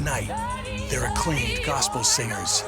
Tonight, they're acclaimed gospel singers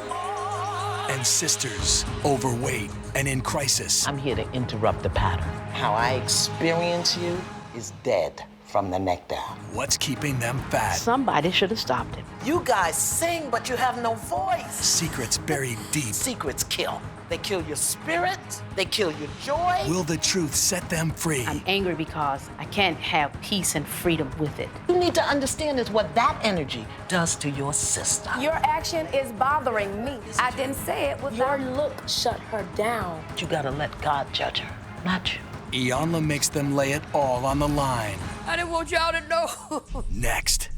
and sisters, overweight and in crisis. I'm here to interrupt the pattern. How I experience you is dead from the neck down. What's keeping them fat? Somebody should have stopped him. You guys sing, but you have no voice. Secrets buried deep. Secrets kill. They kill your spirit, they kill your joy. Will the truth set them free? I'm angry because I can't have peace and freedom with it. You need to understand is what that energy does to your sister. Your action is bothering me. I didn't say it was Your look shut her down. You gotta let God judge her, not you. Iyanla makes them lay it all on the line. I didn't want y'all to know. Next.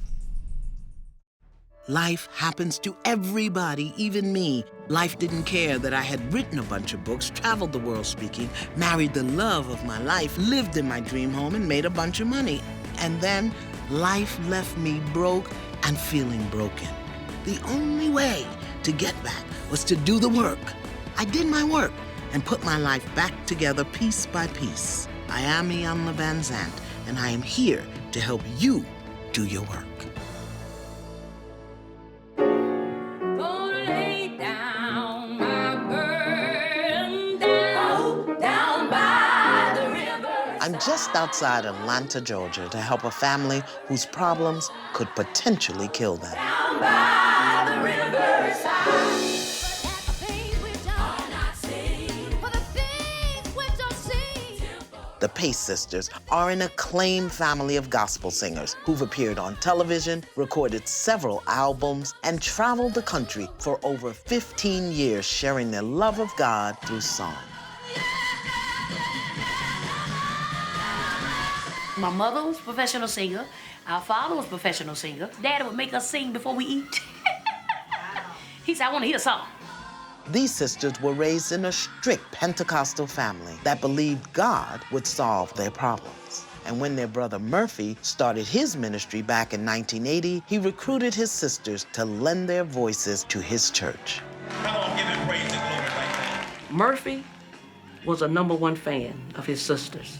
Life happens to everybody, even me. Life didn't care that I had written a bunch of books, traveled the world speaking, married the love of my life, lived in my dream home, and made a bunch of money. And then life left me broke and feeling broken. The only way to get back was to do the work. I did my work and put my life back together piece by piece. I am Iyanla Vanzant, and I am here to help you do your work. I'm just outside Atlanta, Georgia, to help a family whose problems could potentially kill them. Down by the riverside. The Pace Sisters are an acclaimed family of gospel singers who've appeared on television, recorded several albums, and traveled the country for over 15 years, sharing their love of God through song. My mother was a professional singer. Our father was a professional singer. Daddy would make us sing before we eat. He said, I want to hear a song. These sisters were raised in a strict Pentecostal family that believed God would solve their problems. And when their brother Murphy started his ministry back in 1980, he recruited his sisters to lend their voices to his church. Come on, give him praise and glory right now. Murphy was a #1 fan of his sisters.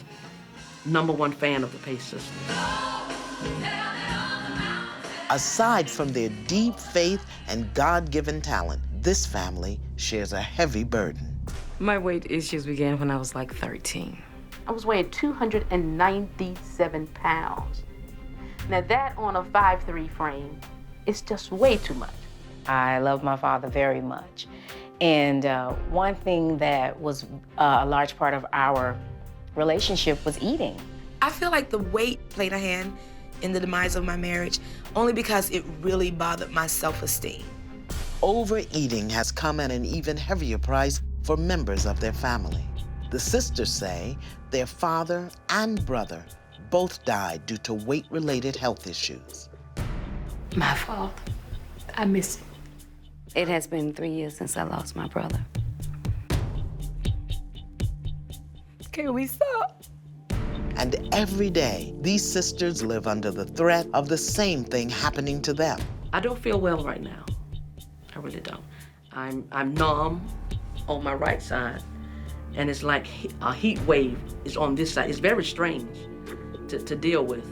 #1 fan of the Pace Sisters. Aside from their deep faith and God-given talent, this family shares a heavy burden. My weight issues began when I was like 13. I was weighing 297 pounds. Now that on a 5'3" frame is just way too much. I love my father very much. And one thing that was a large part of our relationship was eating. I feel like the weight played a hand in the demise of my marriage only because it really bothered my self-esteem. Overeating has come at an even heavier price for members of their family. The sisters say their father and brother both died due to weight-related health issues. My fault. I miss it. It has been 3 years since I lost my brother. Can we stop? And every day, these sisters live under the threat of the same thing happening to them. I don't feel well right now. I really don't. I'm numb on my right side, and it's like a heat wave is on this side. It's very strange to deal with.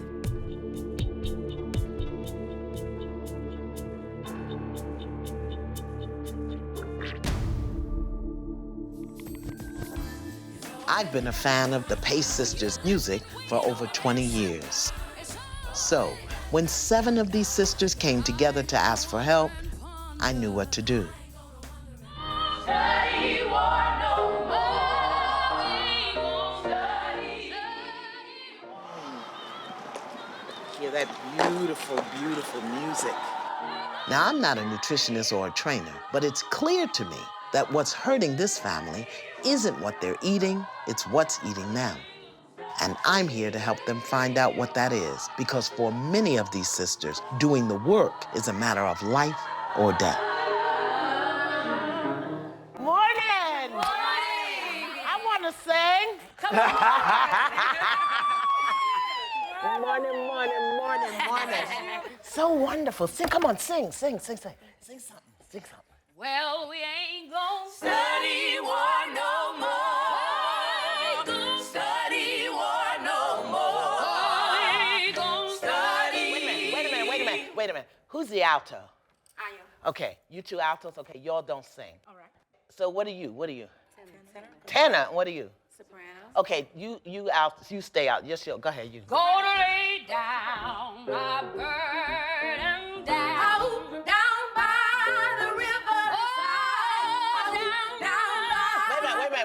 I've been a fan of the Pace Sisters' music for over 20 years. So, when 7 of these sisters came together to ask for help, I knew what to do. Hear that beautiful, beautiful music. Now, I'm not a nutritionist or a trainer, but it's clear to me that what's hurting this family isn't what they're eating, it's what's eating them. And I'm here to help them find out what that is, because for many of these sisters, doing the work is a matter of life or death. Morning! Morning! I want to sing. Come on! Morning, morning, morning, morning. So wonderful. Sing, come on, sing. Sing something, sing something. Well, we ain't gonna study war no more. Study war no more. We ain't gonna study. Wait a minute. Who's the alto? I am. Okay, you two altos. Okay, y'all don't sing. All right. So what are you? Tenor. What are you? Soprano. Okay, you out. You stay out. Yes, go ahead. You. Gonna lay down my burden down by the river.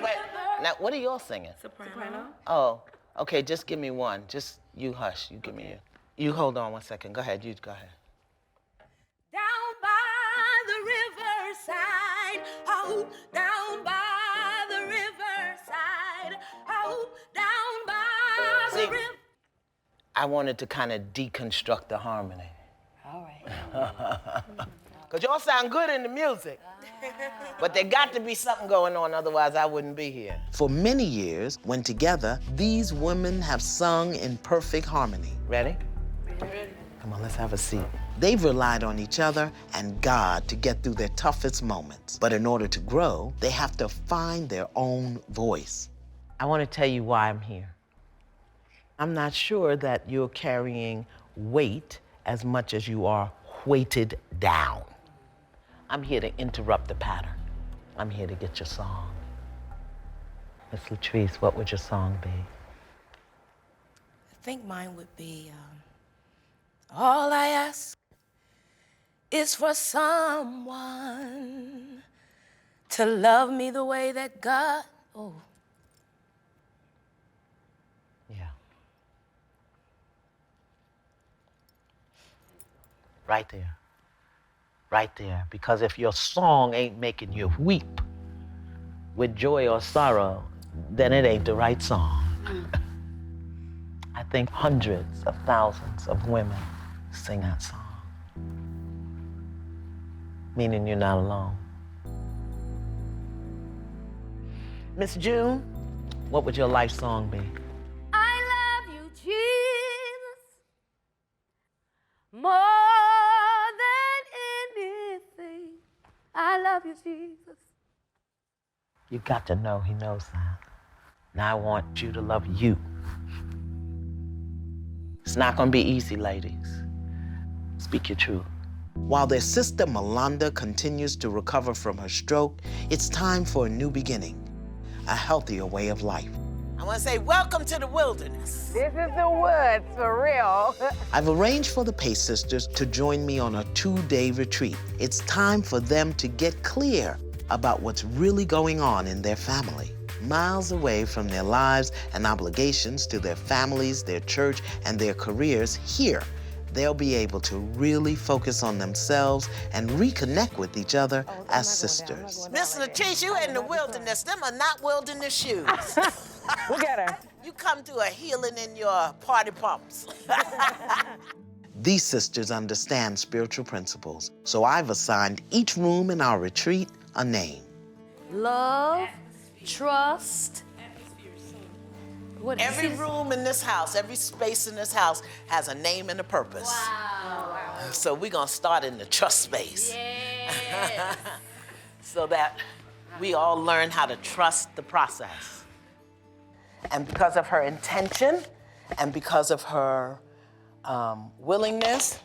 Wait. Now, what are y'all singing? Soprano. Oh, okay. Just give me one. Just you hush. You give me you. You hold on 1 second. Go ahead. You go ahead. Down by the riverside, oh, down by the riverside, oh, down by the river. I wanted to kind of deconstruct the harmony. All right. Because y'all sound good in the music. But there got to be something going on, otherwise I wouldn't be here. For many years, when together, these women have sung in perfect harmony. Ready? Come on, let's have a seat. They've relied on each other and God to get through their toughest moments. But in order to grow, they have to find their own voice. I want to tell you why I'm here. I'm not sure that you're carrying weight as much as you are weighted down. I'm here to interrupt the pattern. I'm here to get your song. Miss Latrice, what would your song be? I think mine would be, all I ask is for someone to love me the way that God, Yeah. Right there. Right there. Because if your song ain't making you weep with joy or sorrow, then it ain't the right song. I think hundreds of thousands of women sing that song. Meaning you're not alone. Miss June, what would your life song be? I love you, Jesus, more than anything. I love you, Jesus. You got to know he knows that. Now I want you to love you. It's not gonna be easy, ladies. Speak your truth. While their sister Melanda continues to recover from her stroke, it's time for a new beginning, a healthier way of life. I want to say welcome to the wilderness. This is the woods, for real. I've arranged for the Pace sisters to join me on a 2-day retreat. It's time for them to get clear about what's really going on in their family. Miles away from their lives and obligations to their families, their church, and their careers, here, they'll be able to really focus on themselves and reconnect with each other as sisters. Miss Latrice, you in the wilderness. Them are not wilderness shoes. Look at her. You come to a healing in your party pumps. These sisters understand spiritual principles, so I've assigned each room in our retreat a name. Love, trust. Every room in this house, every space in this house has a name and a purpose. Wow. So we're gonna start in the trust space. Yes. So that we all learn how to trust the process. And because of her intention and because of her willingness,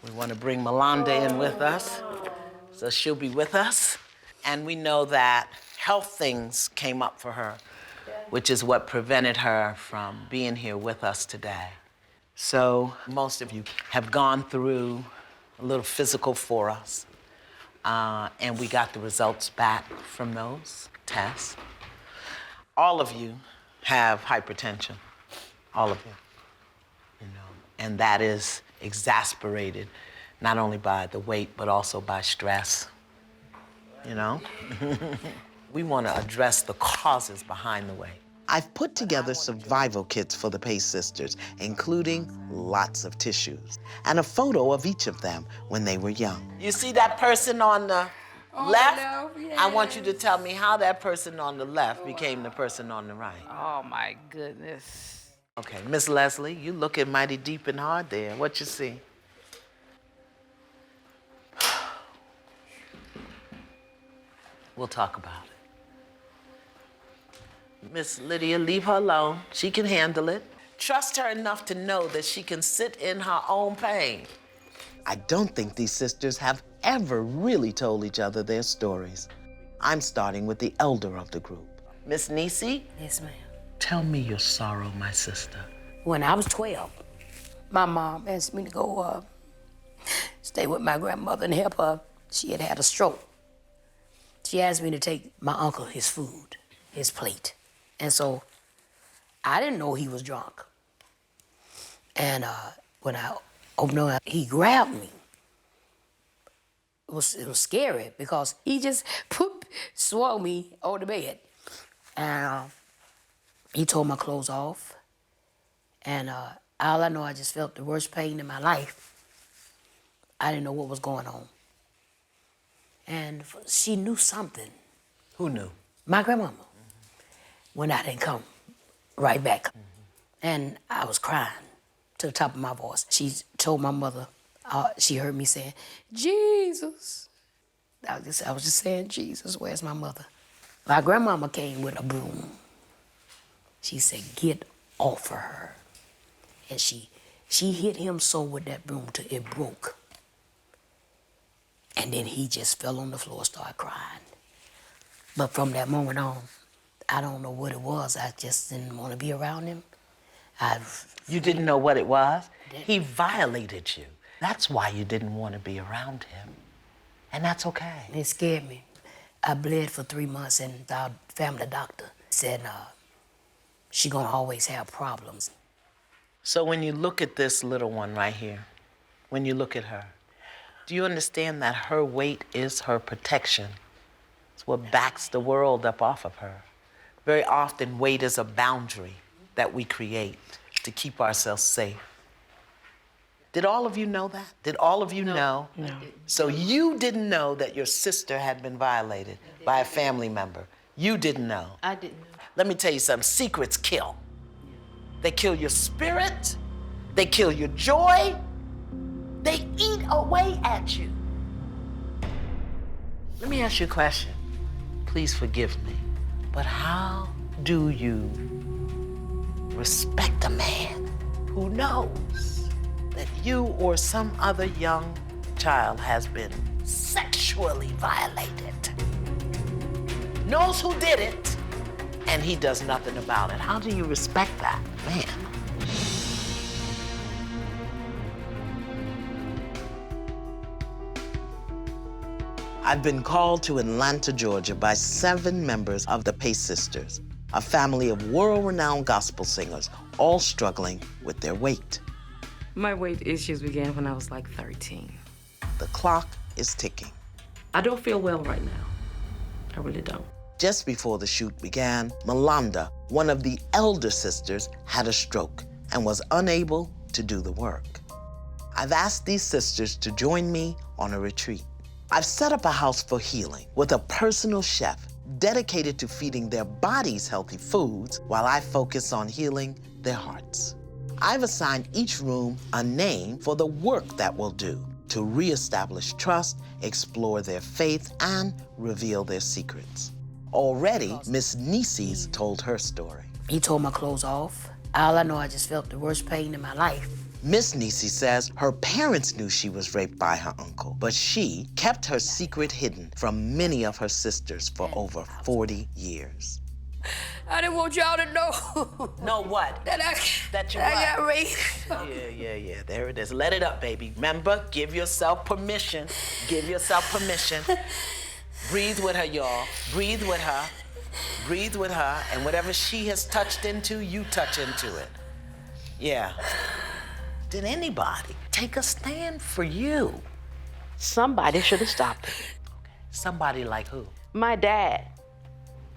we want to bring Melanda in with us. So she'll be with us. And we know that health things came up for her, which is what prevented her from being here with us today. So most of you have gone through a little physical for us. And we got the results back from those tests. All of you have hypertension, all of you, and that is exasperated not only by the weight, but also by stress, We want to address the causes behind the weight. I've put together survival kits for the Pace sisters, including lots of tissues and a photo of each of them when they were young. You see that person on the left? Yes. I want you to tell me how that person on the left became the person on the right. Oh, my goodness. Okay, Miss Leslie, you looking mighty deep and hard there. What you see? We'll talk about it. Miss Lydia, leave her alone. She can handle it. Trust her enough to know that she can sit in her own pain. I don't think these sisters have ever really told each other their stories. I'm starting with the elder of the group. Miss Niecy, Yes, ma'am. tell me your sorrow, my sister. When I was 12, my mom asked me to go stay with my grandmother and help her. She had had a stroke. She asked me to take my uncle his food, his plate. And so I didn't know he was drunk. And when I opened up, he grabbed me. It was scary because he just swung me on the bed. And he tore my clothes off. And all I know, I just felt the worst pain in my life. I didn't know what was going on. And she knew something. Who knew? My grandmama. When I didn't come right back. And I was crying to the top of my voice. She told my mother, she heard me saying, Jesus. I was just saying, Jesus, where's my mother? My grandmama came with a broom. She said, get off of her. And she hit him so with that broom till it broke. And then he just fell on the floor and started crying. But from that moment on, I don't know what it was. I just didn't want to be around him. You didn't know what it was? He violated you. That's why you didn't want to be around him. And that's okay. It scared me. I bled for 3 months, and our family doctor said she's gonna always have problems. So when you look at this little one right here, when you look at her, do you understand that her weight is her protection? It's what backs the world up off of her. Very often, weight is a boundary that we create to keep ourselves safe. Did all of you know that? Did all of you know? No. So you didn't know that your sister had been violated by a family member. You didn't know. I didn't know. Let me tell you something, secrets kill. They kill your spirit, they kill your joy, they eat away at you. Let me ask you a question. Please forgive me, but how do you respect a man who knows that you or some other young child has been sexually violated? Knows who did it, and he does nothing about it. How do you respect that, man? I've been called to Atlanta, Georgia by 7 members of the Pace Sisters, a family of world-renowned gospel singers, all struggling with their weight. My weight issues began when I was like 13. The clock is ticking. I don't feel well right now. I really don't. Just before the shoot began, Melanda, one of the elder sisters, had a stroke and was unable to do the work. I've asked these sisters to join me on a retreat. I've set up a house for healing with a personal chef dedicated to feeding their bodies healthy foods while I focus on healing their hearts. I've assigned each room a name for the work that will do to reestablish trust, explore their faith, and reveal their secrets. Already, Miss Niecy's told her story. He tore my clothes off. All I know, I just felt the worst pain in my life. Miss Niecy says her parents knew she was raped by her uncle, but she kept her secret hidden from many of her sisters for over 40 years. I didn't want y'all to know. Know what? That you I got raped. Yeah, there it is. Let it up, baby. Remember, give yourself permission. Give yourself permission. Breathe with her, y'all. Breathe with her. Breathe with her, and whatever she has touched into, you touch into it. Yeah. Did anybody take a stand for you? Somebody should have stopped it. Somebody like who? My dad.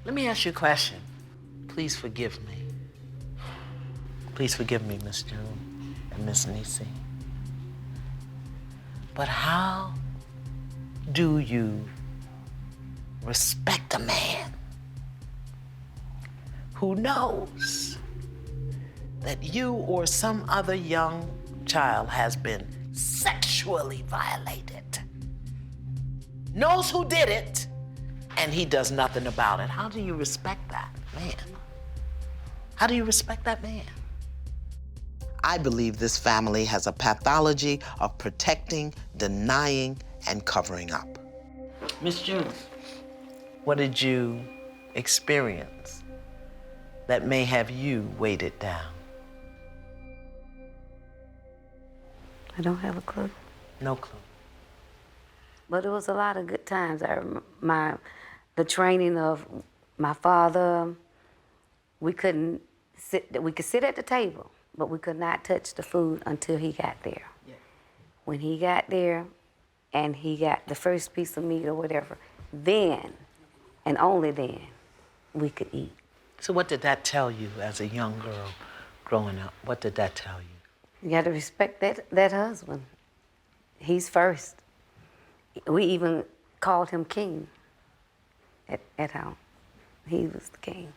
Let me ask you a question. Please forgive me. Please forgive me, Miss June and Miss Niecy. But how do you respect a man who knows that you or some other young child has been sexually violated, knows who did it, and he does nothing about it? How do you respect that man? How do you respect that man? I believe this family has a pathology of protecting, denying, and covering up. Miss June, what did you experience that may have you weighted down? I don't have a clue. No clue. But it was a lot of good times. I remember the training of my father. We could sit at the table, but we could not touch the food until he got there. Yeah. When he got there and he got the first piece of meat or whatever, then, and only then, we could eat. So what did that tell you as a young girl growing up? What did that tell you? You got to respect that husband. He's first. We even called him king at home. He was the king.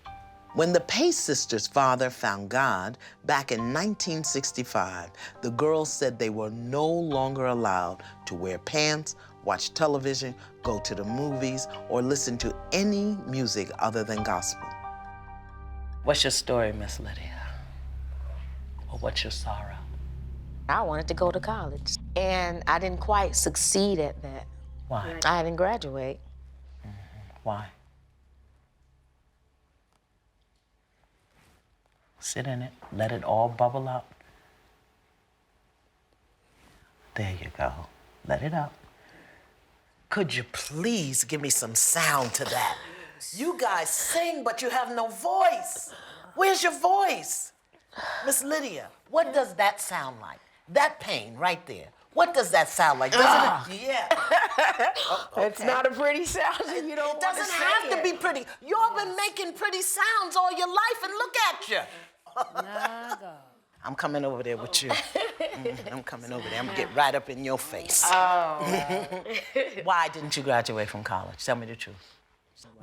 When the Pace sisters' father found God back in 1965, the girls said they were no longer allowed to wear pants, watch television, go to the movies, or listen to any music other than gospel. What's your story, Miss Lydia? Or what's your sorrow? I wanted to go to college, and I didn't quite succeed at that. Why? I didn't graduate. Why? Sit in it, let it all bubble up. There you go. Let it up. Could you please give me some sound to that? You guys sing, but you have no voice. Where's your voice? Miss Lydia, what does that sound like? That pain right there. What does that sound like? Doesn't it? Yeah. Okay. It's not a pretty sound, and you don't It doesn't have to be pretty. You've been making pretty sounds all your life, and look at you. I'm coming over there with you. I'm coming over there. I'm gonna get right up in your face. Oh. Why didn't you graduate from college? Tell me the truth.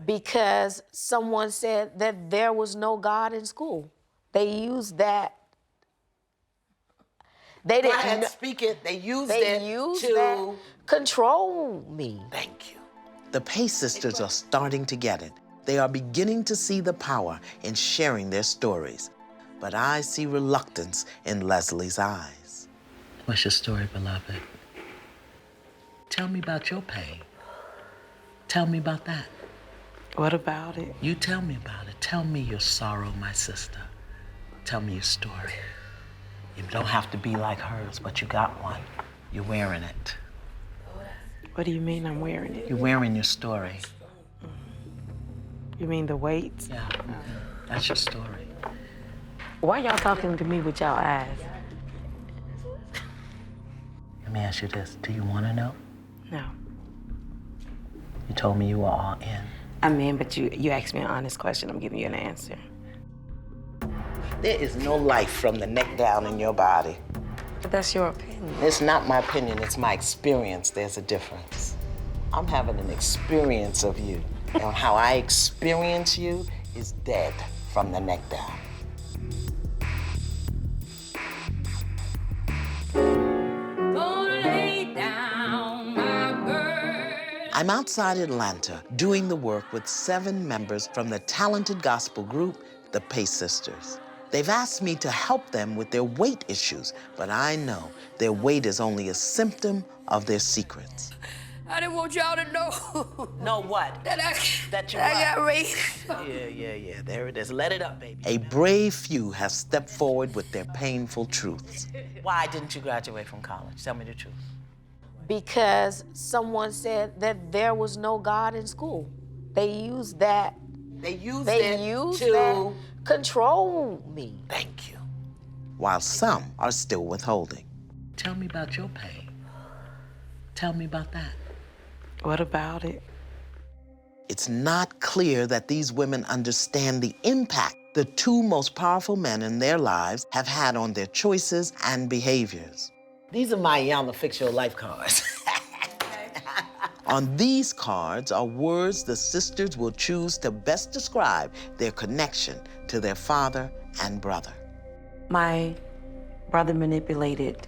Because someone said that there was no God in school. They used that. They Go didn't ahead, speak it. They used They it used to that control me. Thank you. The Pace sisters are starting to get it. They are beginning to see the power in sharing their stories. But I see reluctance in Leslie's eyes. What's your story, beloved? Tell me about your pain. Tell me about that. What about it? You tell me about it. Tell me your sorrow, my sister. Tell me your story. You don't have to be like hers, but you got one. You're wearing it. What do you mean I'm wearing it? You're wearing your story. You mean the weight? Yeah, that's your story. Why y'all talking to me with y'all eyes? Let me ask you this. Do you want to know? No. You told me you were all in. I'm in, but you asked me an honest question. I'm giving you an answer. There is no life from the neck down in your body. But that's your opinion. It's not my opinion, it's my experience. There's a difference. I'm having an experience of you. And how I experience you is dead from the neck down. I'm outside Atlanta doing the work with 7 members from the talented gospel group, the Pace Sisters. They've asked me to help them with their weight issues, but I know their weight is only a symptom of their secrets. I didn't want y'all to know. Know what? That you I what? got raped. Yeah. There it is. Let it up, baby. A brave few have stepped forward with their painful truths. Why didn't you graduate from college? Tell me the truth. Because someone said that there was no God in school. They used that. They used to that control me. Thank you. While some are still withholding. Tell me about your pain. Tell me about that. What about it? It's not clear that these women understand the impact the 2 most powerful men in their lives have had on their choices and behaviors. These are my Iyanla Fix Your Life cards. On these cards are words the sisters will choose to best describe their connection to their father and brother. My brother manipulated,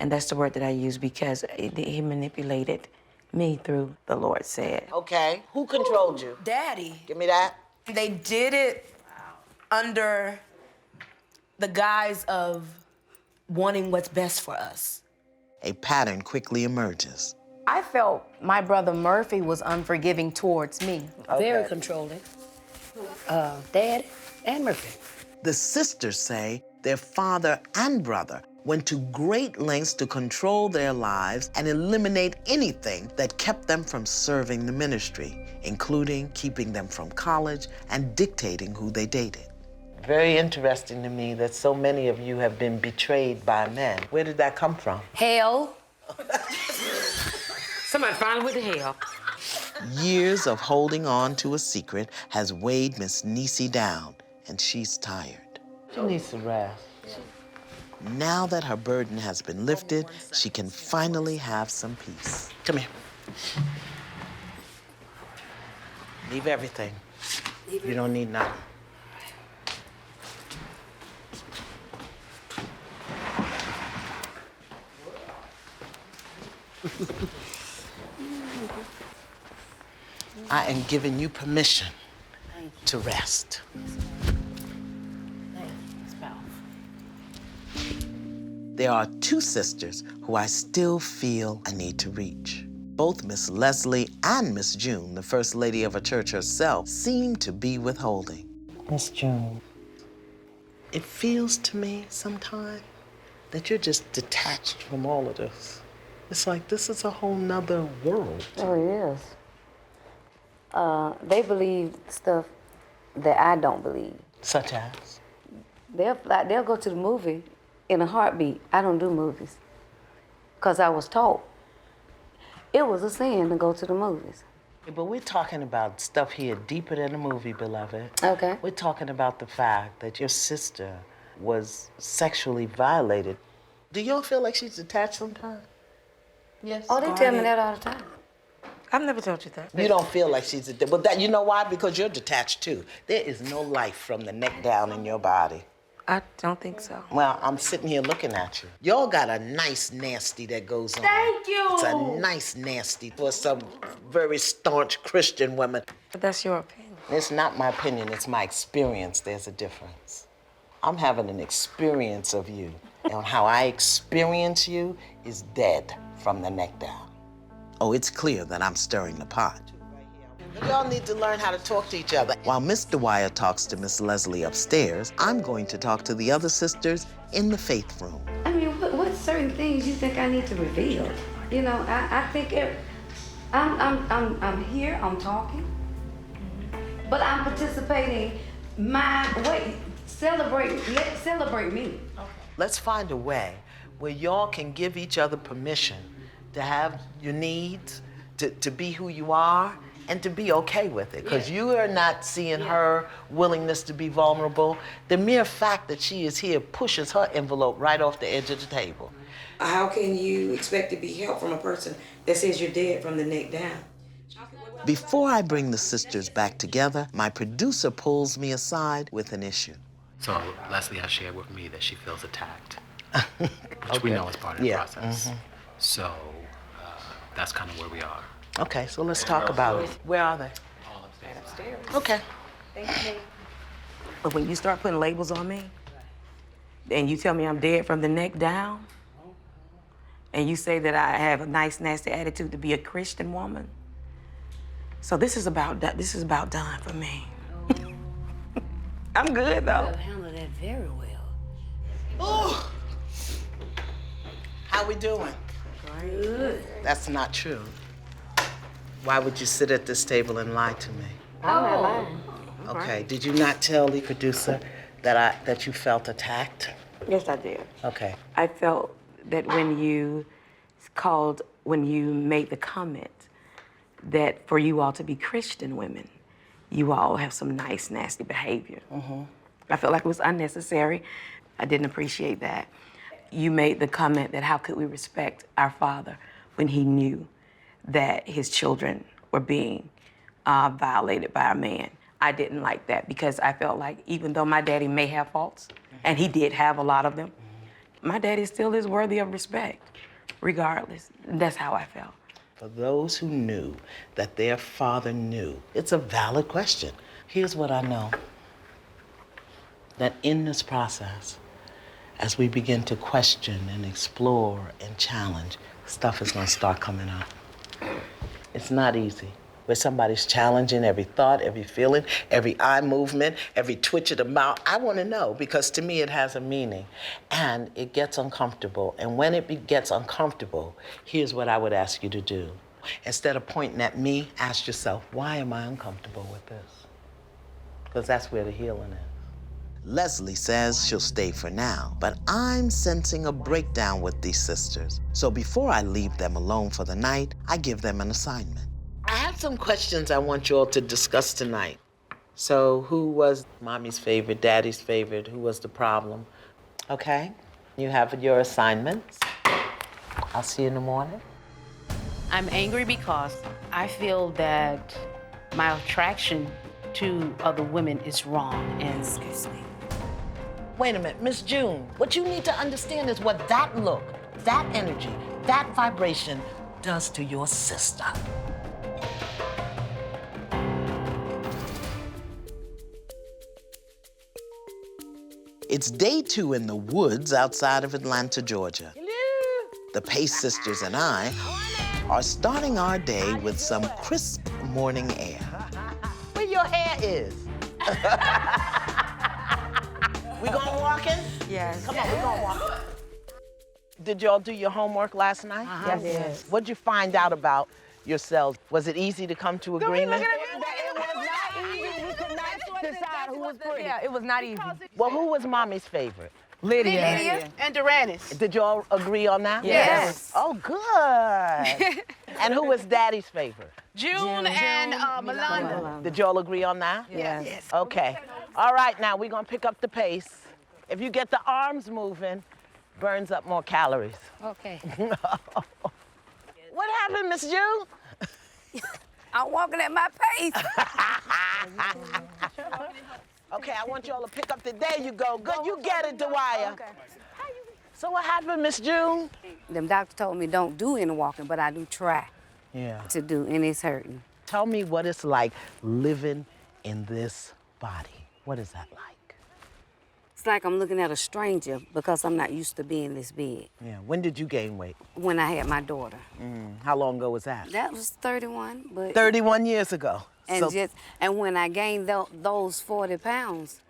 and that's the word that I use because he manipulated me through the Lord said. Okay, who controlled you? Daddy. Give me that. They did it under the guise of wanting what's best for us. A pattern quickly emerges. I felt my brother Murphy was unforgiving towards me. Very controlling. Dad and Murphy. The sisters say their father and brother went to great lengths to control their lives and eliminate anything that kept them from serving the ministry, including keeping them from college and dictating who they dated. Very interesting to me that so many of you have been betrayed by men. Where did that come from? Hell. Somebody finally went to hell. Years of holding on to a secret has weighed Miss Niecy down, and she's tired. She needs to rest. Now that her burden has been lifted, she can finally have some peace. Come here. Leave everything. You don't need nothing. I am giving you permission to rest. There are two sisters who I still feel I need to reach. Both Miss Leslie and Miss June, the First Lady of a church herself, seem to be withholding. Miss June, it feels to me sometimes that you're just detached from all of this. It's like this is a whole nother world. Oh, it is. They believe stuff that I don't believe. Such as? They'll go to the movie in a heartbeat. I don't do movies because I was taught it was a sin to go to the movies. But we're talking about stuff here deeper than a movie, beloved. Okay. We're talking about the fact that your sister was sexually violated. Do y'all feel like she's detached sometimes? Yes. Oh, they tell me that all the time. I've never told you that. You don't feel like she's detached. But that, you know why? Because you're detached too. There is no life from the neck down in your body. I don't think so. Well, I'm sitting here looking at you. Y'all got a nice nasty that goes on. Thank you. It's a nice nasty for some very staunch Christian women. But that's your opinion. It's not my opinion, it's my experience. There's a difference. I'm having an experience of you. And how I experience you is dead from the neck down. Oh, it's clear that I'm stirring the pot. Y'all need to learn how to talk to each other. While Miss Dwyer talks to Miss Leslie upstairs, I'm going to talk to the other sisters in the faith room. I mean, what certain things you think I need to reveal? You know, I think I'm here, I'm talking, but I'm participating my way. Celebrate me. Let's find a way where y'all can give each other permission to have your needs, to be who you are, and to be okay with it. Because you are not seeing her willingness to be vulnerable. The mere fact that she is here pushes her envelope right off the edge of the table. How can you expect to be helped from a person that says you're dead from the neck down? Before I bring the sisters back together, my producer pulls me aside with an issue. So Leslie has shared with me that she feels attacked, which we know is part of the process. So that's kind of where we are. Okay, so let's talk about it. Where are they? All upstairs. Okay. Thank you. But when you start putting labels on me, and you tell me I'm dead from the neck down, and you say that I have a nice, nasty attitude to be a Christian woman, so this is about done for me. I'm good though. You handled that very well. Oh. How we doing? Good. That's not true. Why would you sit at this table and lie to me? I'm not lying. Okay, did you not tell the producer that you felt attacked? Yes, I did. Okay. I felt that when you made the comment that for you all to be Christian women, you all have some nice, nasty behavior. I felt like it was unnecessary. I didn't appreciate that. You made the comment that how could we respect our father when he knew that his children were being violated by a man. I didn't like that because I felt like even though my daddy may have faults, and he did have a lot of them, my daddy still is worthy of respect, regardless. That's how I felt. For those who knew that their father knew, it's a valid question. Here's what I know. That in this process, as we begin to question and explore and challenge, stuff is gonna start coming up. It's not easy. Where somebody's challenging every thought, every feeling, every eye movement, every twitch of the mouth. I wanna know, because to me it has a meaning. And it gets uncomfortable. And when it gets uncomfortable, here's what I would ask you to do. Instead of pointing at me, ask yourself, why am I uncomfortable with this? Because that's where the healing is. Leslie says she'll stay for now, but I'm sensing a breakdown with these sisters. So before I leave them alone for the night, I give them an assignment. I have some questions I want you all to discuss tonight. So who was mommy's favorite, daddy's favorite? Who was the problem? Okay, you have your assignments. I'll see you in the morning. I'm angry because I feel that my attraction to other women is wrong. And excuse me. Wait a minute, Miss June, what you need to understand is what that look, that energy, that vibration does to your sister. It's day 2 in the woods outside of Atlanta, Georgia. Hello. The Pace sisters and I are starting our day with some crisp morning air. Where your hair is. We going walking? Yes. Come on, we going walking. Did y'all do your homework last night? Yes. What'd you find out about yourselves? Was it easy to come to agreement? It was not easy. We could not decide who was pretty. Yeah, it was not easy. Well, who was mommy's favorite? Lydia and Duranis. Did y'all agree on that? Yes. Oh, good. And who was daddy's favorite? June and Melanda. Did y'all agree on that? Yes. Okay. All right, now we're gonna pick up the pace. If you get the arms moving, burns up more calories. Okay. What happened, Miss June? I'm walking at my pace. Okay, I want y'all to pick up the, there you go. Good, you get it, Dwyer. Okay. So what happened, Miss June? Them doctor told me don't do any walking, but I do try Yeah. to do, and it's hurting. Tell me what it's like living in this body. What is that like? It's like I'm looking at a stranger because I'm not used to being this big. Yeah, when did you gain weight? When I had my daughter. How long ago was that? That was 31, but 31 years ago. And when I gained those 40 pounds,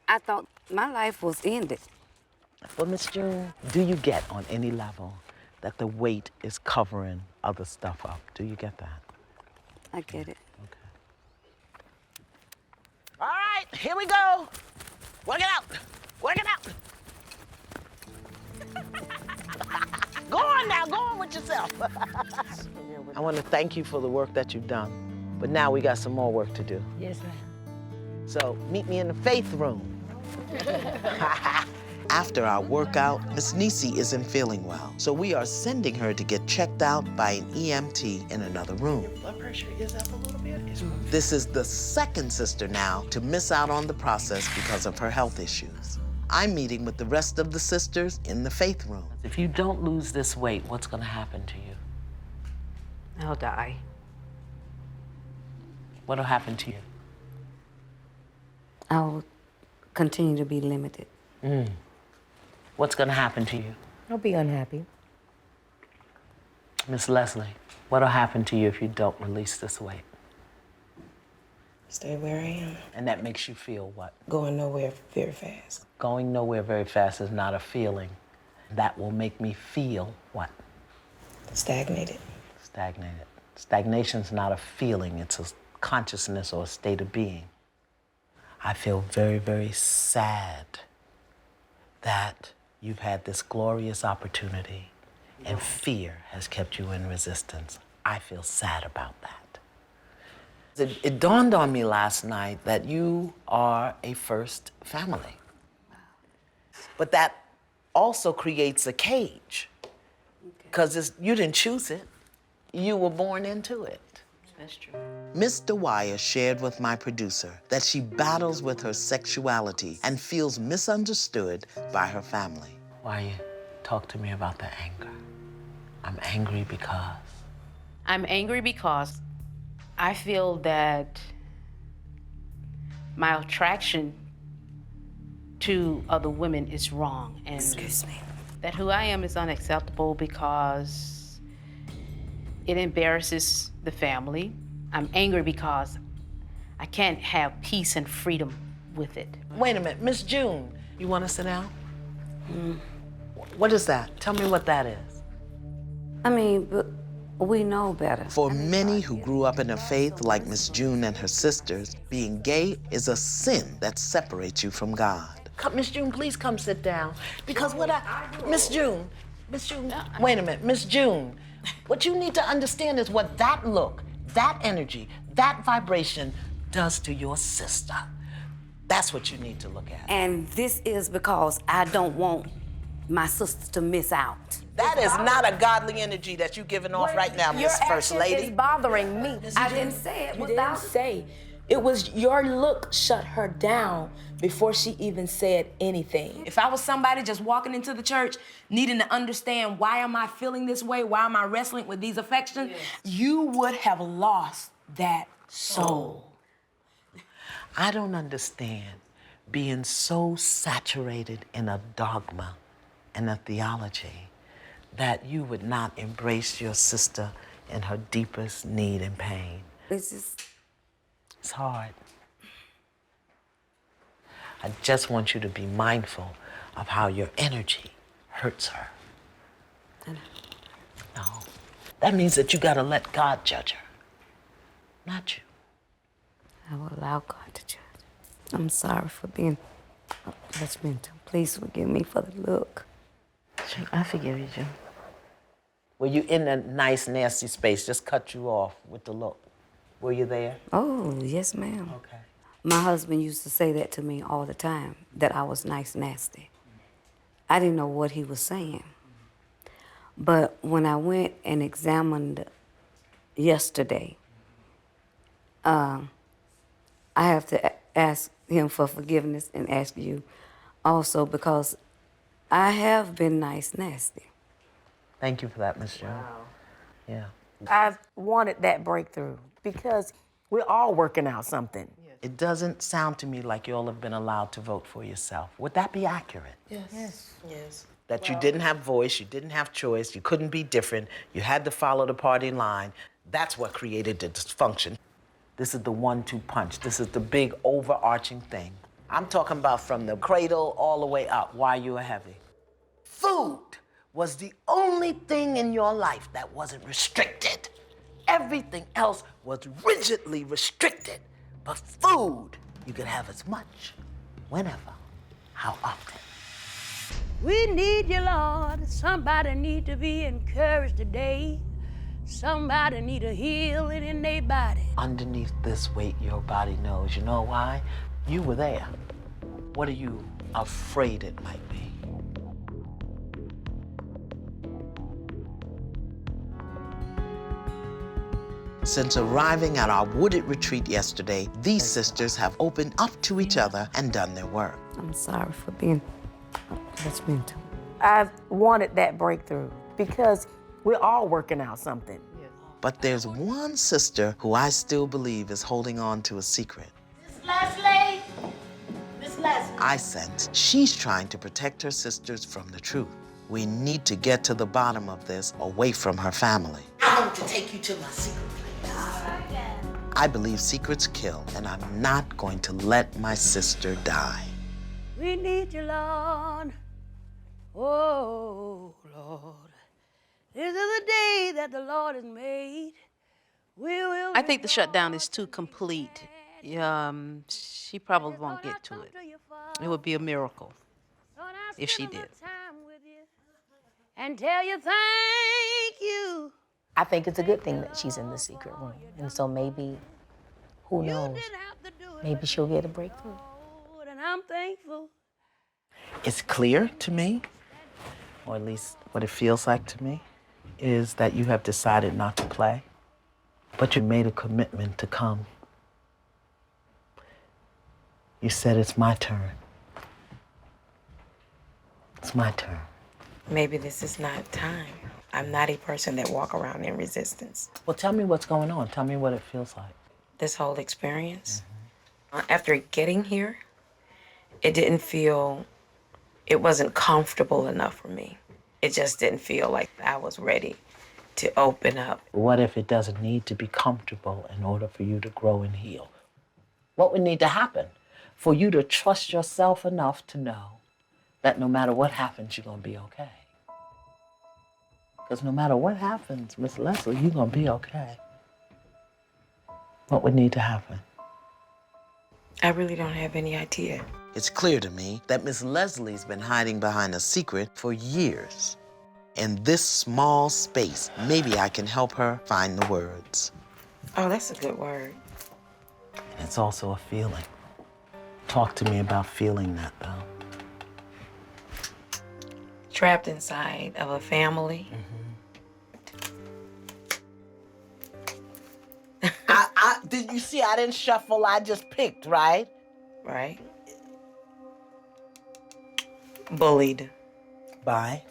I thought my life was ended. Well, Miss June, do you get on any level that the weight is covering other stuff up? Do you get that? I get it. Okay. All right, here we go. Work it out. Work it out. Go on now, go on with yourself. I want to thank you for the work that you've done, but now we got some more work to do. Yes, ma'am. So meet me in the faith room. After our workout, Miss Nisi isn't feeling well, so we are sending her to get checked out by an EMT in another room. Blood pressure is up a little bit. This is the second sister now to miss out on the process because of her health issues. I'm meeting with the rest of the sisters in the faith room. If you don't lose this weight, what's gonna happen to you? I'll die. What'll happen to you? I will continue to be limited. What's gonna happen to you? I'll be unhappy. Miss Leslie, what'll happen to you if you don't release this weight? Stay where I am. And that makes you feel what? Going nowhere very fast. Going nowhere very fast is not a feeling. That will make me feel what? Stagnated. Stagnated. Stagnation's not a feeling, it's a consciousness or a state of being. I feel very, very sad that you've had this glorious opportunity and fear has kept you in resistance. I feel sad about that. It dawned on me last night that you are a first family. But that also creates a cage, because you didn't choose it. You were born into it. That's true. Miss Dwyer shared with my producer that she battles with her sexuality and feels misunderstood by her family. Why you talk to me about the anger? I'm angry because... I'm angry because I feel that my attraction to other women is wrong. And Excuse me. that who I am is unacceptable because it embarrasses the family. I'm angry because I can't have peace and freedom with it. Wait a minute, Miss June, you want to sit down? What is that? Tell me what that is. I mean, but we know better. For many who grew up in a faith like Miss June and her sisters, being gay is a sin that separates you from God. Come, Miss June, please come sit down. Because Miss June, wait a minute, Miss June, what you need to understand is what that look, that energy, that vibration does to your sister. That's what you need to look at. And this is because I don't want my sister to miss out. That is not a godly energy that you're giving off right now, Miss First Lady. It's bothering me. I didn't say it You without. didn't say. It was your look shut her down before she even said anything. If I was somebody just walking into the church, needing to understand why am I feeling this way, why am I wrestling with these affections, you would have lost that soul. I don't understand being so saturated in a dogma and a theology that you would not embrace your sister in her deepest need and pain. It's hard. I just want you to be mindful of how your energy hurts her. No. That means that you gotta let God judge her, not you. I will allow God to judge. I'm sorry for being judgmental. Please forgive me for the look. I forgive you, Jim. Were you in a nice, nasty space, just cut you off with the look? Were you there? Oh, yes, ma'am. Okay. My husband used to say that to me all the time, that I was nice, nasty. I didn't know what he was saying. But when I went and examined yesterday, I have to ask him for forgiveness and ask you also, because I have been nice, nasty. Thank you for that, Miss June. Yeah. I've wanted that breakthrough because we're all working out something. It doesn't sound to me like you all have been allowed to vote for yourself. Would that be accurate? Yes. That you didn't have voice, you didn't have choice, you couldn't be different, you had to follow the party line. That's what created the dysfunction. This is the 1-2 punch. This is the big overarching thing. I'm talking about from the cradle all the way up, why you were heavy. Food was the only thing in your life that wasn't restricted. Everything else was rigidly restricted. But food, you could have as much, whenever, how often. We need you, Lord. Somebody need to be encouraged today. Somebody need a healing in their body. Underneath this weight, your body knows. You know why? You were there. What are you afraid it might be? Since arriving at our wooded retreat yesterday, these sisters have opened up to each other and done their work. I'm sorry for being judgmental. I've wanted that breakthrough because we're all working out something. But there's one sister who I still believe is holding on to a secret. Miss Leslie. I sense she's trying to protect her sisters from the truth. We need to get to the bottom of this away from her family. I want to take you to my secret place. I believe secrets kill, and I'm not going to let my sister die. We need you, Lord. Oh, Lord. This is the day that the Lord has made. We will. I think the shutdown is too complete. She probably won't get to it. It would be a miracle if she did. And tell you thank you. I think it's a good thing that she's in the secret room. And so maybe, who knows, maybe she'll get a breakthrough. And I'm thankful. It's clear to me, or at least what it feels like to me, is that you have decided not to play, but you made a commitment to come. You said, it's my turn. It's my turn. Maybe this is not time. I'm not a person that walk around in resistance. Well, tell me what's going on. Tell me what it feels like. This whole experience, after getting here It wasn't comfortable enough for me. It just didn't feel like I was ready to open up. What if it doesn't need to be comfortable in order for you to grow and heal? What would need to happen for you to trust yourself enough to know that no matter what happens, you're going to be okay? Because no matter what happens, Miss Leslie, you're going to be okay. What would need to happen? I really don't have any idea. It's clear to me that Miss Leslie's been hiding behind a secret for years. In this small space, maybe I can help her find the words. Oh, that's a good word. And it's also a feeling. Talk to me about feeling that, though. Trapped inside of a family. Did you see I didn't shuffle, I just picked, right? Right. Bullied. By?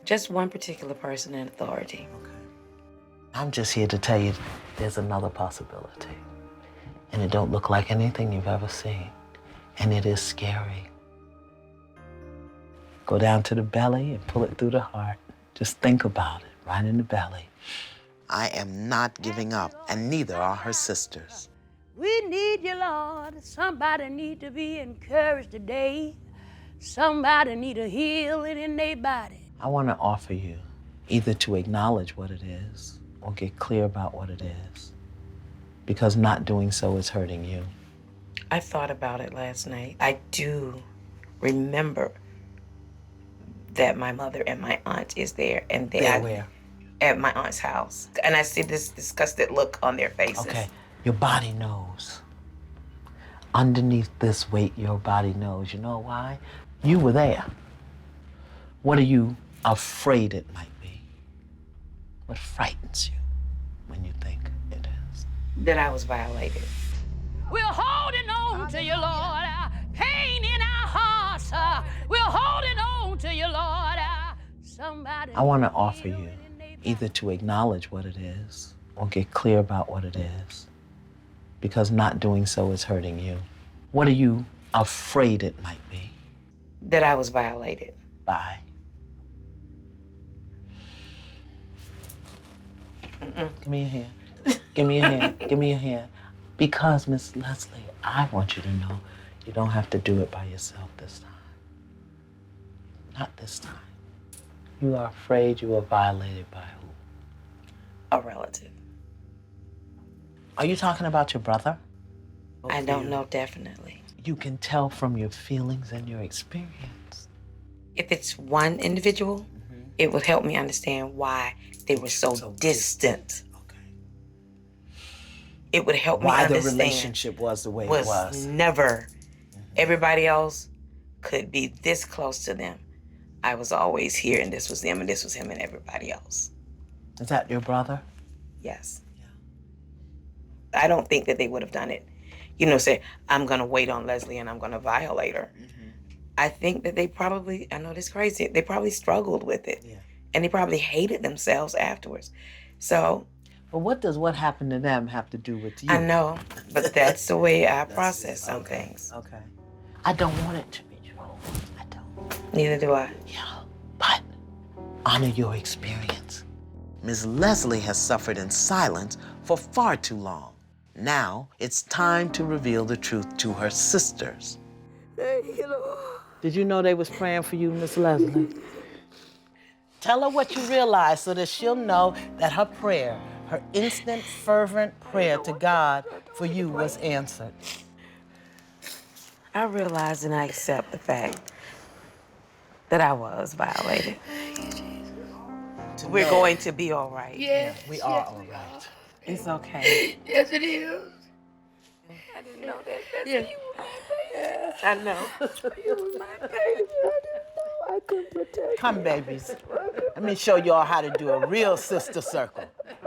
Just one particular person in authority. Okay. I'm just here to tell you there's another possibility. And it don't look like anything you've ever seen. And it is scary. Go down to the belly and pull it through the heart. Just think about it, right in the belly. I am not giving up, and neither are her sisters. We need you, Lord. Somebody need to be encouraged today. Somebody need a healing in their body. I want to offer you either to acknowledge what it is or get clear about what it is. Because not doing so is hurting you. I thought about it last night. I do remember that my mother and my aunt is there. And They're where? At my aunt's house. And I see this disgusted look on their faces. Okay, your body knows. Underneath this weight, your body knows. You know why? You were there. What are you afraid it might be? What frightens you when you think it is? That I was violated. We're holding on to you, Lord. Pain in our hearts. We're holding on to you, Lord. Somebody. I want to offer you either to acknowledge what it is or get clear about what it is. Because not doing so is hurting you. What are you afraid it might be? That I was violated. By? Give me your hand. Give me your hand. Give me your hand. Because, Miss Leslie, I want you to know you don't have to do it by yourself this time. Not this time. You are afraid you were violated by who? A relative. Are you talking about your brother? I don't know definitely. You can tell from your feelings and your experience. If it's one individual, it would help me understand why they were so distant. Okay. It would help me why understand the relationship was the way it was. Never. Everybody else could be this close to them. I was always here, and this was them, and this was him, and everybody else. Is that your brother? Yes. Yeah. I don't think that they would have done it. You know, say, I'm going to wait on Leslie and I'm going to violate her. I think that they probably, I know this is crazy, they probably struggled with it. Yeah. And they probably hated themselves afterwards. So. But what does what happened to them have to do with you? I know, but that's the way I process some things. Okay. I don't want it to be true. I don't. Neither do I. Yeah, but honor your experience. Ms. Leslie has suffered in silence for far too long. Now it's time to reveal the truth to her sisters. Thank you, Lord. Did you know they was praying for you, Miss Leslie? Tell her what you realized so that she'll know that her prayer, her instant, fervent prayer to God for you was answered. I realize and I accept the fact that I was violated. We're going to be all right. Yes. We are all right. It's okay. Yes, it is. I didn't know that. Yes. You were my baby. I know. You was my baby. I didn't know I couldn't protect Come, babies. Let me show y'all how to do a real sister circle.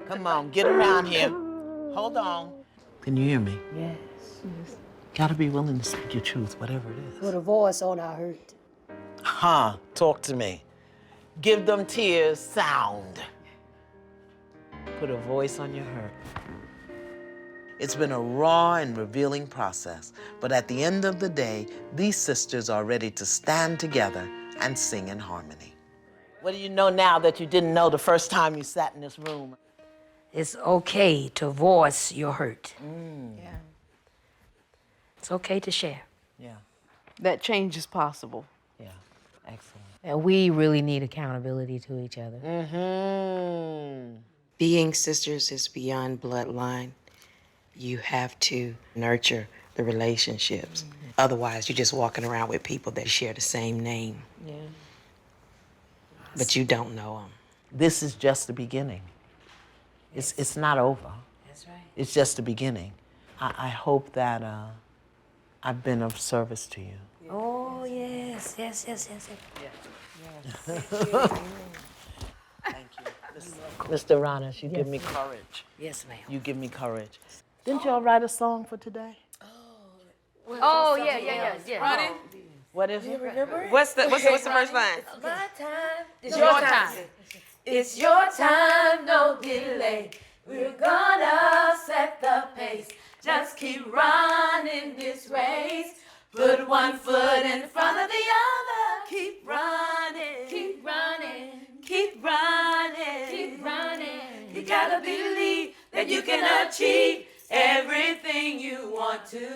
Come on, get around here. Hold on. Can you hear me? Yes. Gotta be willing to speak your truth, whatever it is. Put a voice on our hurt. Huh, talk to me. Give them tears sound. Put a voice on your hurt. It's been a raw and revealing process, but at the end of the day, these sisters are ready to stand together and sing in harmony. What do you know now that you didn't know the first time you sat in this room? It's okay to voice your hurt. Yeah. It's okay to share. Yeah. That change is possible. Yeah, excellent. And we really need accountability to each other. Being sisters is beyond bloodline. You have to nurture the relationships. Otherwise, you're just walking around with people that share the same name. Yeah. But you don't know them. This is just the beginning. It's not over. That's right. It's just the beginning. I hope that I've been of service to you. Oh, yes, yes, yes, yes, yes. Thank you. Mr. Ronis, you give me courage. Yes, ma'am. You give me courage. Didn't y'all write a song for today? Oh, yeah. Ronnie, What is it? what's the first line? My time. It's your time. It's your time, no delay. We're gonna set the pace. Just keep running this race. Put one foot in front of the other. Keep running. Keep running. Keep running. Keep running. You gotta believe that you can achieve everything you want to.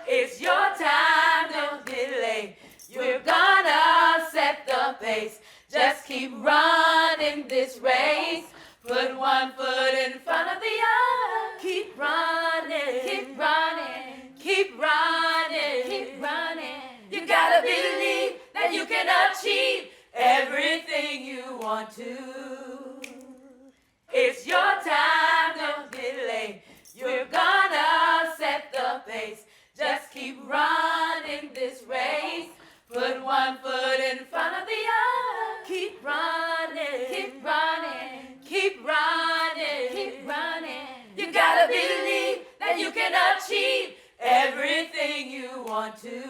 It's your time, don't delay. We're gonna set the pace. Just keep running this race. Put one foot in front of the other. Keep running. Keep running. Keep running. Keep running. You gotta believe that you can achieve everything you want to. It's your time, don't delay. You're gonna set the pace. Just keep running this race. Put one foot in front of the other. Keep running. Keep running. Keep running. Keep running. You gotta believe that you can achieve everything you want to.